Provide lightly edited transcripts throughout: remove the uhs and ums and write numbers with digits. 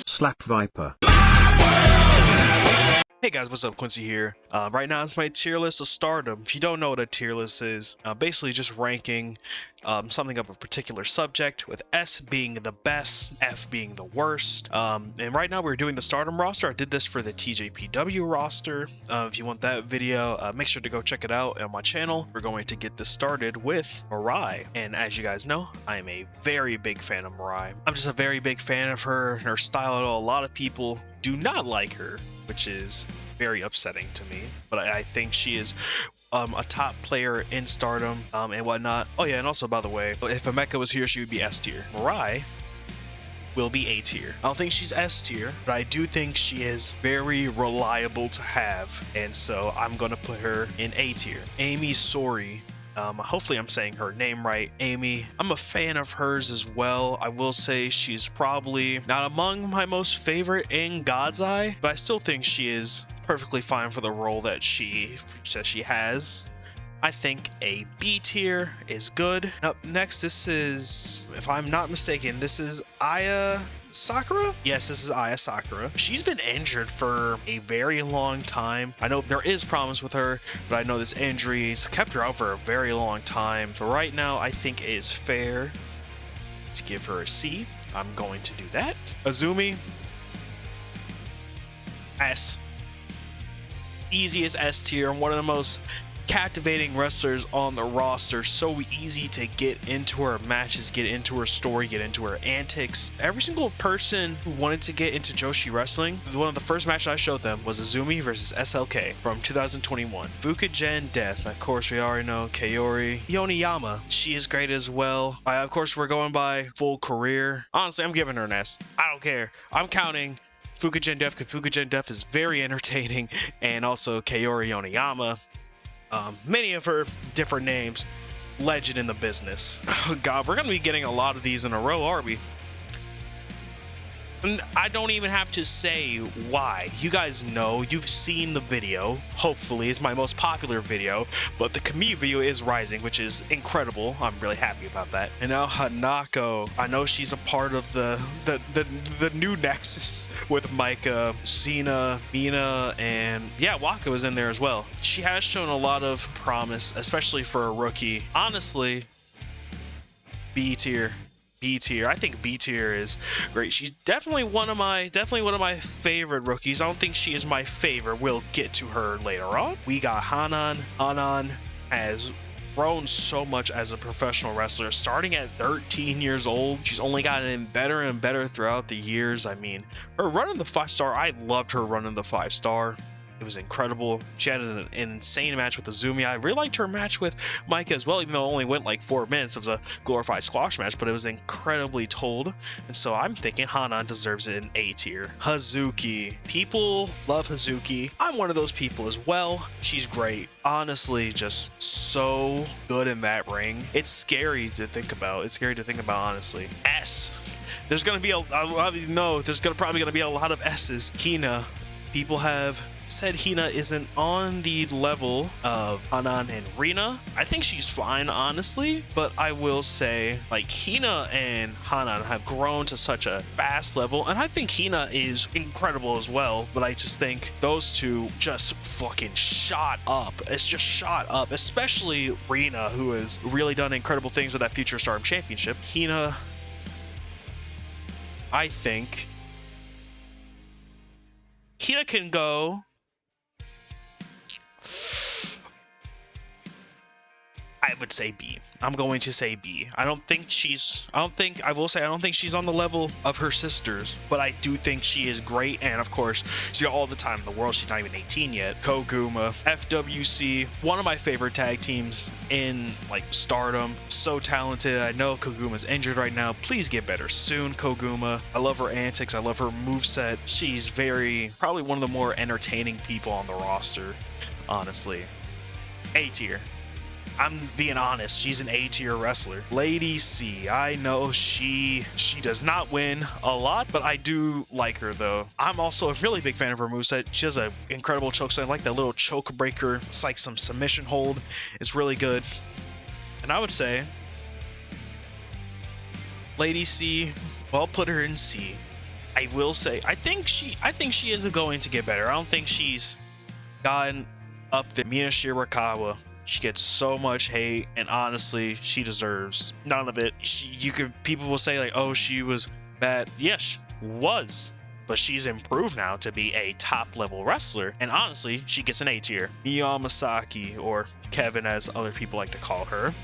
Slap Viper. Hey guys, what's up? Quincy here. Right now it's my tier list of Stardom. If you don't know what a tier list is, basically just ranking something of a particular subject, with S being the best, F being the worst. And right now we're doing the Stardom roster. I did this for the TJPW roster. If you want that video, make sure to go check it out on my channel. We're going to get this started with Mirai. And as you guys know, I am a very big fan of Mirai. I'm just a very big fan of her and her style. I know a lot of people do not like her, which is very upsetting to me, but I think she is a top player in Stardom and whatnot. Oh yeah, and also by the way, if Maika was here, she would be S tier. Mirai will be A tier. I don't think she's S tier, but I do think she is very reliable to have, and so I'm gonna put her in A tier. Amy Sori. Hopefully I'm saying her name right. Amy, I'm a fan of hers as well. I will say she's probably not among my most favorite in God's Eye, but I still think she is perfectly fine for the role that she has. I think a B tier is good. Up next, this is, if I'm not mistaken, this is Aya Sakura? Yes, this is Aya Sakura. She's been injured for a very long time. I know there is problems with her, but I know this injury's kept her out for a very long time. So right now, I think it is fair to give her a C. I'm going to do that. Azumi, S. Easiest S tier, one of the most captivating wrestlers on the roster. So easy to get into her matches, get into her story, get into her antics. Every single person who wanted to get into Joshi Wrestling, one of the first matches I showed them was Azumi versus SLK from 2021. Fukugen Death, of course we already know. Kaori Yoniyama, she is great as well. Of course we're going by full career. Honestly, I'm giving her an S. I don't care. I'm counting Fukugen Death because Fukugen Death is very entertaining, and also Kaori Yoniyama. Many of her different names, legend in the business. Oh God, we're gonna be getting a lot of these in a row, are we? And I don't even have to say why. You guys know, you've seen the video. Hopefully, it's my most popular video, but the commute video is rising, which is incredible. I'm really happy about that. And now Hanako, I know she's a part of the new nexus with Maika, Cena, Mina, and yeah, Waka was in there as well. She has shown a lot of promise, especially for a rookie. Honestly, B tier. B tier. I think B tier is great. She's definitely one of my favorite rookies. I don't think she is my favorite. We'll get to her later on. We got Hanan. Hanan has grown so much as a professional wrestler, starting at 13 years old. She's only gotten better and better throughout the years. I mean, her run in the 5-star, I loved her run in the 5-star. It was incredible. She had an insane match with Azumi. I really liked her match with Maika as well, even though it only went like 4 minutes. It was a glorified squash match, but it was incredibly told. And so I'm thinking Hanan deserves it in A tier. Hazuki. People love Hazuki. I'm one of those people as well. She's great. Honestly, just so good in that ring. It's scary to think about. It's scary to think about, honestly. S. There's gonna be probably gonna be a lot of S's. Hina. People have said Hina isn't on the level of Hanan and Rina. I think she's fine, honestly, but I will say, like, Hina and Hanan have grown to such a fast level, and I think Hina is incredible as well, but I just think those two just fucking shot up. It's just shot up, especially Rina, who has really done incredible things with that Future Stardom Championship. Hina, I think Hina can go. I would say B. I'm going to say B. I don't think she's on the level of her sisters, but I do think she is great. And of course, she's got all the time in the world. She's not even 18 yet. Koguma, FWC, one of my favorite tag teams in like Stardom. So talented. I know Koguma's injured right now. Please get better soon, Koguma. I love her antics. I love her moveset. She's probably one of the more entertaining people on the roster, honestly. A tier. I'm being honest, she's an A-tier wrestler. Lady C, I know she does not win a lot, but I do like her though. I'm also a really big fan of her moveset. She has an incredible choke slam. I like that little choke breaker. It's like some submission hold. It's really good. And I would say Lady C, well, put her in C. I will say, I think she is going to get better. I don't think she's gotten up there. Mina Shirakawa, she gets so much hate, and honestly, she deserves none of it. People will say like, oh, she was bad. Yes, was, but she's improved now to be a top level wrestler, and honestly, she gets an A tier. Miya Masaki, or Kevin as other people like to call her,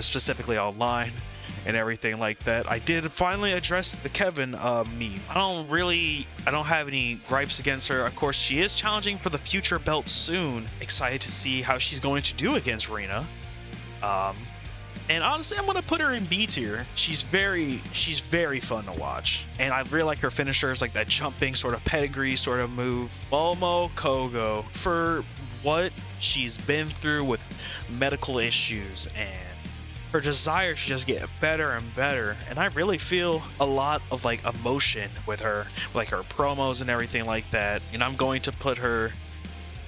specifically online and everything like that. I did finally address the Kevin meme. I don't have any gripes against her. Of course, she is challenging for the future belt soon. Excited to see how she's going to do against Rina. And honestly, I'm gonna put her in B tier. She's very fun to watch, and I really like her finishers, like that jumping sort of pedigree sort of move. Momo Kogo, for what she's been through with medical issues and her desire to just get better and better, and I really feel a lot of like emotion with her, like her promos and everything like that. And I'm going to put her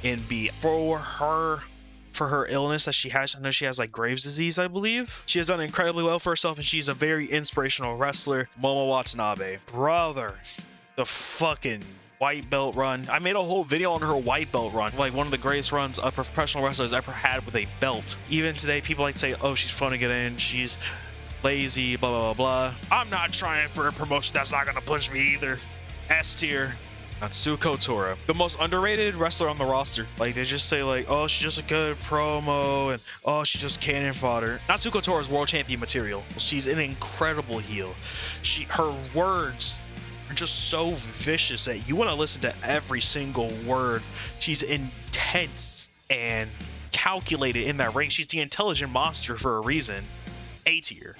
in B for her illness that she has. I know she has like Graves' disease, I believe. She has done incredibly well for herself, and she's a very inspirational wrestler. Momo Watanabe, brother, the fucking white belt run. I made a whole video on her white belt run, like one of the greatest runs a professional wrestler has ever had with a belt. Even today, people like to say, oh, she's fun to get in, she's lazy, blah blah blah blah. I'm not trying for a promotion that's not gonna push me either. S tier, Natsuko Tora, the most underrated wrestler on the roster. Like, they just say like, oh, she's just a good promo, and oh, she's just cannon fodder. Natsuko Tora is world champion material. She's an incredible heel. Her words are just so vicious that you want to listen to every single word. She's intense and calculated in that ring. She's the intelligent monster for a reason. A tier.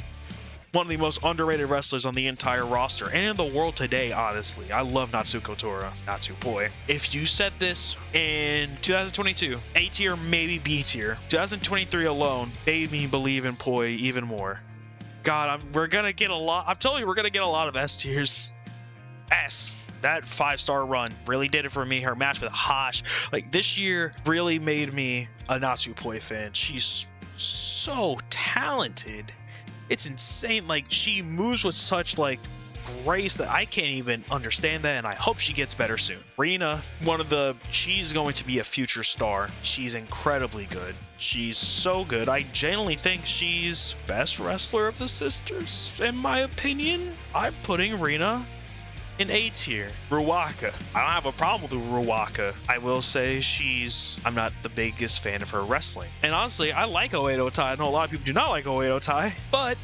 One of the most underrated wrestlers on the entire roster and in the world today, honestly. I love Natsuko Tora. Natsupoi. If you said this in 2022, A tier, maybe B tier. 2023 alone made me believe in Poi even more. God, we're gonna get a lot. I'm telling you, we're gonna get a lot of S tiers. S. That 5-star run really did it for me. Her match with Hosh, like, this year really made me a Natsupoi fan. She's so talented. It's insane. Like, she moves with such like grace that I can't even understand that, and I hope she gets better soon. Rina, she's going to be a future star. She's incredibly good. She's so good. I genuinely think she's best wrestler of the sisters, in my opinion. I'm putting Rina in A tier. Ruaka, I don't have a problem with Ruaka. I will say I'm not the biggest fan of her wrestling. And honestly, I like Oedo Tai. I know a lot of people do not like Oedo Tai, but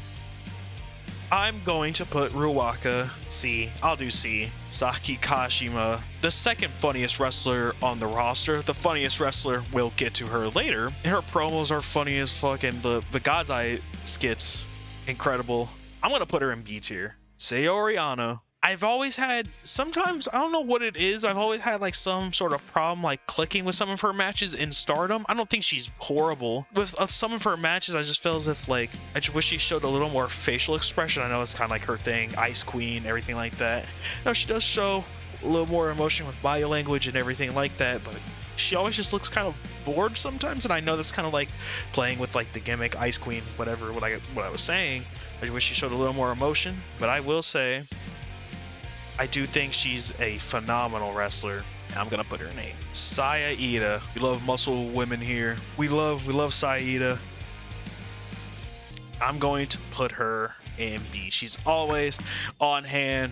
I'm going to put Ruaka C. I'll do C. Saki Kashima, the second funniest wrestler on the roster. The funniest wrestler, we'll get to her later. Her promos are funny as fuck, and the God's Eye skits, incredible. I'm gonna put her in B tier. Sayori Ano. I've always had, sometimes, I don't know what it is, I've always had like some sort of problem like clicking with some of her matches in Stardom. I don't think she's horrible. With some of her matches, I just feel as if like, I just wish she showed a little more facial expression. I know it's kind of like her thing, Ice Queen, everything like that. No, she does show a little more emotion with body language and everything like that, but she always just looks kind of bored sometimes, and I know that's kind of like playing with like the gimmick Ice Queen, whatever, what I was saying. I wish she showed a little more emotion, but I will say, I do think she's a phenomenal wrestler, and I'm gonna put her name. Saya Ida. We love muscle women here. We love Saya. I'm going to put her in B. She's always on hand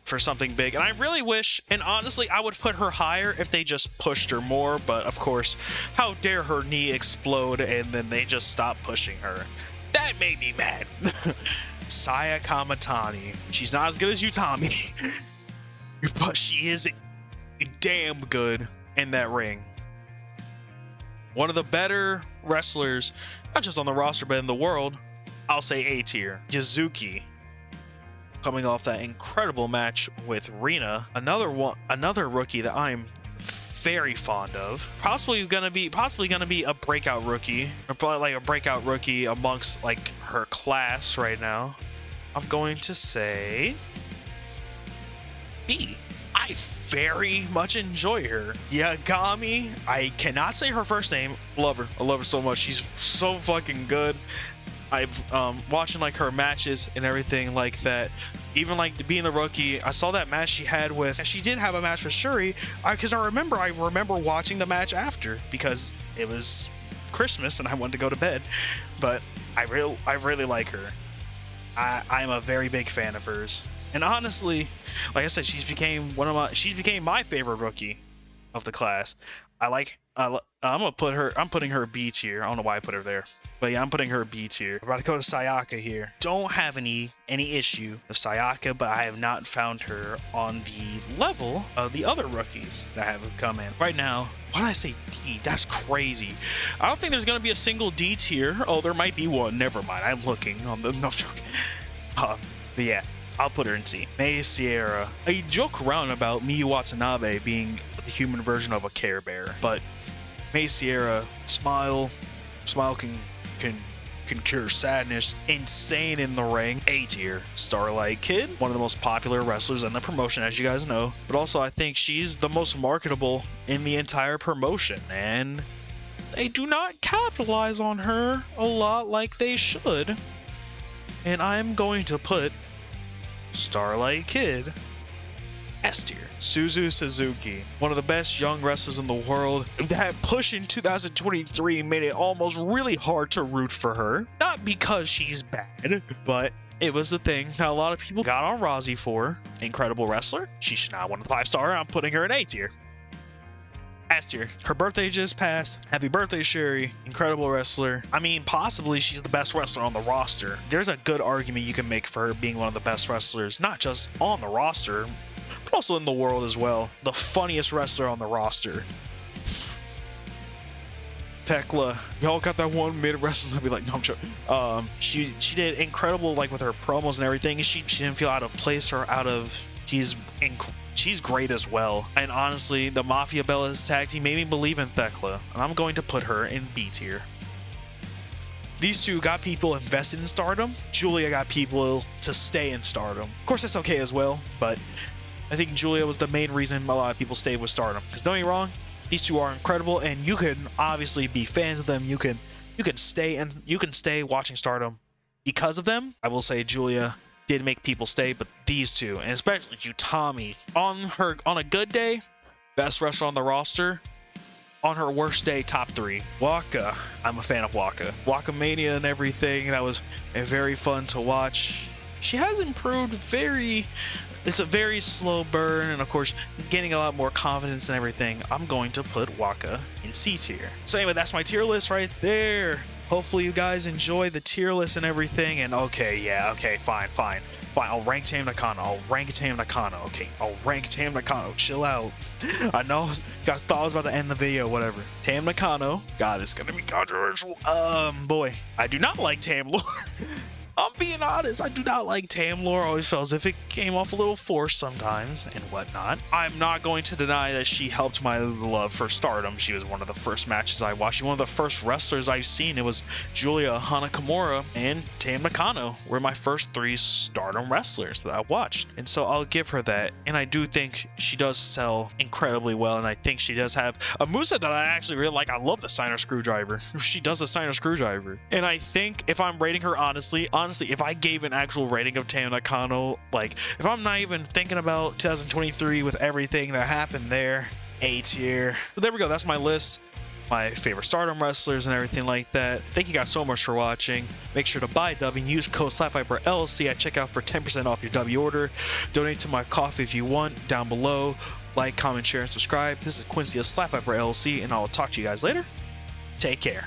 for something big, and I really wish, and honestly, I would put her higher if they just pushed her more, but of course, how dare her knee explode and then they just stop pushing her. That made me mad. Saya Kamatani. She's not as good as Utami, but she is damn good in that ring. One of the better wrestlers, not just on the roster, but in the world. I'll say A tier. Yuzuki, coming off that incredible match with Rina. Another rookie that I'm very fond of. Possibly gonna be a breakout rookie, or probably like a breakout rookie amongst like her class right now. I'm going to say B. I very much enjoy her. Yagami, I cannot say her first name. Love her. I love her so much. She's so fucking good. I've watching like her matches and everything like that. Even like being the rookie, I saw that match she had with, she did have a match with Shuri, because I remember watching the match after, because it was Christmas and I wanted to go to bed. But I really like her. I'm a very big fan of hers. And honestly, like I said, she's became my favorite rookie of the class. I'm putting her B tier. I don't know why I put her there, but yeah, I'm putting her B tier. We're about to go to Sayaka here. Don't have any issue with Sayaka, but I have not found her on the level of the other rookies that have come in. Right now, why did I say D? That's crazy. I don't think there's gonna be a single D tier. Oh, there might be one. Never mind. I'm looking on the no joke. But yeah, I'll put her in C. Mei Sierra. I joke around about Miyu Watanabe being the human version of a Care Bear, but Mei Sierra, smile can cure sadness. Insane in the ring. A tier. Starlight Kid, one of the most popular wrestlers in the promotion, as you guys know, but also I think she's the most marketable in the entire promotion, and they do not capitalize on her a lot like they should. And I'm going to put Starlight Kid S tier. Suzu Suzuki, one of the best young wrestlers in the world. That push in 2023 made it almost really hard to root for her. Not because she's bad, but it was the thing that a lot of people got on Rousey for. Incredible wrestler. She should not win the 5-star. I'm putting her in A tier. S tier. Her birthday just passed. Happy birthday, Sherry. Incredible wrestler. I mean, possibly she's the best wrestler on the roster. There's a good argument you can make for her being one of the best wrestlers, not just on the roster, but also in the world as well. The funniest wrestler on the roster. Tekla, y'all got that one mid wrestler. I'll be like, no, I'm joking. She did incredible, like with her promos and everything. She didn't feel out of place or out of. She's great as well. And honestly, the Mafia Bellas tag team made me believe in Tekla, and I'm going to put her in B tier. These two got people invested in Stardom. Giulia got people to stay in Stardom. Of course, that's okay as well, but I think Giulia was the main reason a lot of people stayed with Stardom. Because don't get me wrong, these two are incredible, and you can obviously be fans of them. You can stay watching Stardom because of them. I will say Giulia did make people stay, but these two, and especially Utami, on a good day, best wrestler on the roster. On her worst day, top 3. Waka, I'm a fan of Waka. Waka Mania and everything, that was very fun to watch. She has improved it's a very slow burn, and of course, getting a lot more confidence and everything. I'm going to put Waka in C tier. So anyway, that's my tier list right there. Hopefully you guys enjoy the tier list and everything, and fine. I'll rank Tam Nakano. Okay, I'll rank Tam Nakano. Chill out. I know you guys thought I was about to end the video, whatever. Tam Nakano. God, it's gonna be controversial. Boy, I do not like Tam Lore. I'm being honest, I do not like Tam Lore. I always felt as if it came off a little forced sometimes and whatnot. I'm not going to deny that she helped my love for Stardom. She was one of the first matches I watched. She was one of the first wrestlers I've seen. It was Giulia, Hana Kimura, and Tam Nakano were my first 3 Stardom wrestlers that I watched. And so I'll give her that. And I do think she does sell incredibly well. And I think she does have a moveset that I actually really like. I love the Signer Screwdriver. She does the Signer Screwdriver. And I think if I'm rating her honestly, if I gave an actual rating of Tam Nakano, like if I'm not even thinking about 2023 with everything that happened there, A tier. So there we go. That's my list. My favorite Stardom wrestlers and everything like that. Thank you guys so much for watching. Make sure to buy W and use code SlapViperLLC at checkout for 10% off your W order. Donate to my coffee if you want down below. Like, comment, share, and subscribe. This is Quincy of SlapViperLLC, and I will talk to you guys later. Take care.